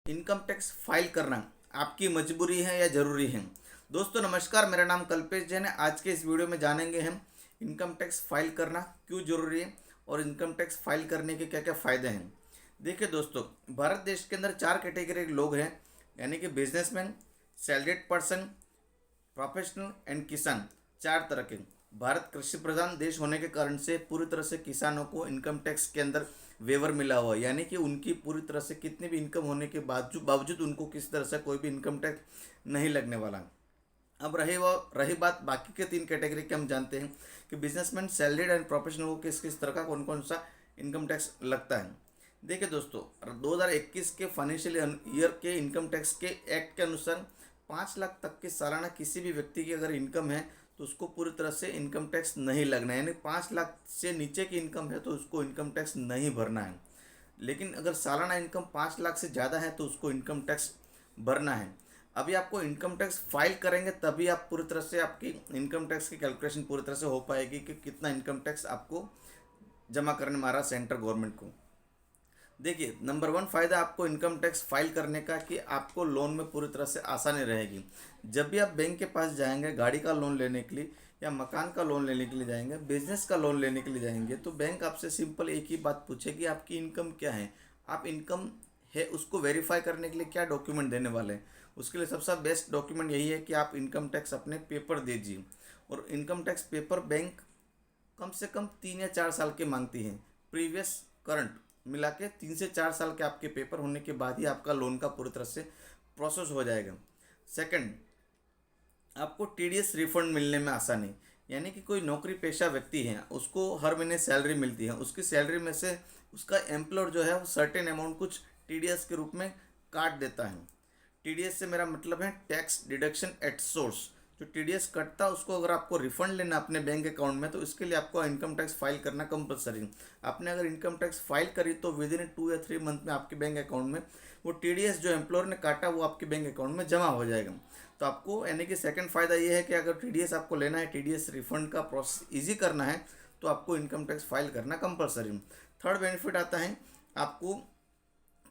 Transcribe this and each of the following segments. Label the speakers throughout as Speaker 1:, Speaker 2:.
Speaker 1: Income tax file करना आपकी मजबूरी है या ज़रूरी है। दोस्तों नमस्कार, मेरा नाम कल्पेश जैन है। आज के इस वीडियो में जानेंगे हम इनकम टैक्स फाइल करना क्यों ज़रूरी है और इनकम टैक्स फाइल करने के क्या क्या फ़ायदे हैं। देखिए दोस्तों, भारत देश के अंदर 4 कैटेगरी के लोग हैं, यानी कि businessman, salaried person, professional and किसान। 4 तरह के। भारत कृषि प्रधान देश होने के कारण से पूरी तरह से किसानों को इनकम टैक्स के अंदर वेवर मिला हुआ है, यानी कि उनकी पूरी तरह से कितनी भी इनकम होने के बावजूद उनको किसी तरह से कोई भी इनकम टैक्स नहीं लगने वाला। अब रही बात बाकी के 3 कैटेगरी के। हम जानते हैं कि बिजनेसमैन, सैलरीड एंड प्रोफेशनल को किस किस तरह का कौन कौन सा इनकम टैक्स लगता है। देखिए दोस्तों, 2021 के फाइनेंशियल ईयर के इनकम टैक्स के एक्ट के अनुसार 5 लाख तक की सालाना किसी भी व्यक्ति की अगर इनकम है तो उसको पूरी तरह से इनकम टैक्स नहीं लगना है, यानी 5 लाख से नीचे की इनकम है तो उसको इनकम टैक्स नहीं भरना है। लेकिन अगर सालाना इनकम 5 लाख से ज़्यादा है तो उसको इनकम टैक्स भरना है। अभी आपको इनकम टैक्स फाइल करेंगे तभी आप पूरी तरह से आपकी इनकम टैक्स की कैलकुलेशन पूरी तरह से हो पाएगी कि कितना इनकम टैक्स आपको जमा करने में आ रहा सेंट्रल गवर्नमेंट को। देखिए, नंबर 1 फ़ायदा आपको इनकम टैक्स फाइल करने का कि आपको लोन में पूरी तरह से आसानी रहेगी। जब भी आप बैंक के पास जाएंगे गाड़ी का लोन लेने के लिए या मकान का लोन लेने के लिए जाएंगे, बिजनेस का लोन लेने के लिए जाएंगे, तो बैंक आपसे सिंपल एक ही बात पूछेगी, आपकी इनकम क्या है। आप इनकम है उसको वेरीफाई करने के लिए क्या डॉक्यूमेंट देने वाले हैं। उसके लिए सबसे बेस्ट डॉक्यूमेंट यही है कि आप इनकम टैक्स अपने पेपर दीजिए। और इनकम टैक्स पेपर बैंक कम से कम 3 या 4 साल के मांगती हैं। प्रीवियस करंट मिला के 3 से 4 साल के आपके पेपर होने के बाद ही आपका लोन का पूरी तरह से प्रोसेस हो जाएगा। सेकंड, आपको टीडीएस रिफंड मिलने में आसानी, यानी कि कोई नौकरी पेशा व्यक्ति है, उसको हर महीने सैलरी मिलती है, उसकी सैलरी में से उसका एम्प्लॉयर जो है वो सर्टेन अमाउंट कुछ टीडीएस के रूप में काट देता है। टीडीएस से मेरा मतलब है टैक्स डिडक्शन एट सोर्स। जो टीडीएस कटता है उसको अगर आपको रिफंड लेना अपने बैंक अकाउंट में, तो इसके लिए आपको इनकम टैक्स फाइल करना कंपलसरी। आपने अगर इनकम टैक्स फाइल करी तो विद इन 2 या 3 मंथ में आपके बैंक अकाउंट में वो टीडीएस जो एम्प्लॉयर ने काटा वो आपके बैंक अकाउंट में जमा हो जाएगा। तो आपको, यानी कि सेकंड फ़ायदा ये है कि अगर टीडीएस आपको लेना है, टीडीएस रिफंड का प्रोसेस ईजी करना है, तो आपको इनकम टैक्स फाइल करना कंपलसरी। थर्ड बेनिफिट आता है, आपको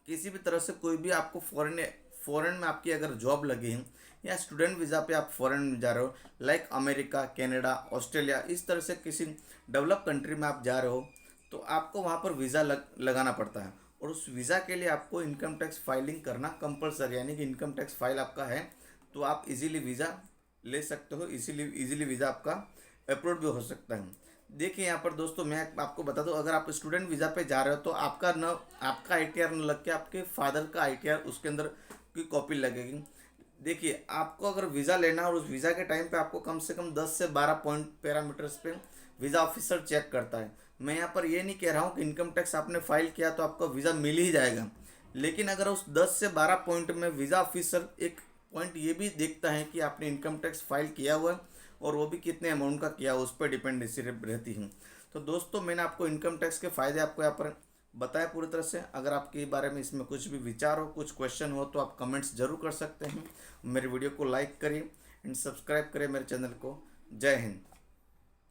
Speaker 1: किसी भी तरह से कोई भी आपको फॉरेन में आपकी अगर जॉब लगी है या स्टूडेंट वीज़ा पे आप फॉरेन में जा रहे हो, लाइक अमेरिका, कनाडा, ऑस्ट्रेलिया, इस तरह से किसी डेवलप कंट्री में आप जा रहे हो, तो आपको वहाँ पर वीज़ा लगाना पड़ता है। और उस वीज़ा के लिए आपको इनकम टैक्स फाइलिंग करना कंपलसरी, यानी कि इनकम टैक्स फाइल आपका है तो आप इजीली वीज़ा ले सकते हो, इजीली वीज़ा आपका अप्रूव भी हो सकता है। देखिए यहाँ पर दोस्तों, मैं आपको बता दूँ, अगर आप स्टूडेंट वीज़ा पे जा रहे हो तो आपका आईटीआर न लग के आपके फादर का आईटीआर उसके अंदर की कॉपी लगेगी। देखिए, आपको अगर वीज़ा लेना और उस वीज़ा के टाइम पे आपको कम से कम 10 से 12 पॉइंट पैरामीटर्स पे वीज़ा ऑफिसर चेक करता है। मैं यहाँ पर ये नहीं कह रहा हूँ कि इनकम टैक्स आपने फाइल किया तो आपको वीज़ा मिल ही जाएगा, लेकिन अगर उस 10 से 12 पॉइंट में वीज़ा ऑफिसर एक पॉइंट ये भी देखता है कि आपने इनकम टैक्स फाइल किया हुआ है और वो भी कितने अमाउंट का किया, उस पर डिपेंडेंसी रहती है। तो दोस्तों, मैंने आपको इनकम टैक्स के फ़ायदे आपको यहाँ पर बताया पूरी तरह से। अगर आपके बारे में इसमें कुछ भी विचार हो, कुछ क्वेश्चन हो, तो आप कमेंट्स जरूर कर सकते हैं। मेरे वीडियो को लाइक करिए एंड सब्सक्राइब करें मेरे चैनल को। जय हिंद।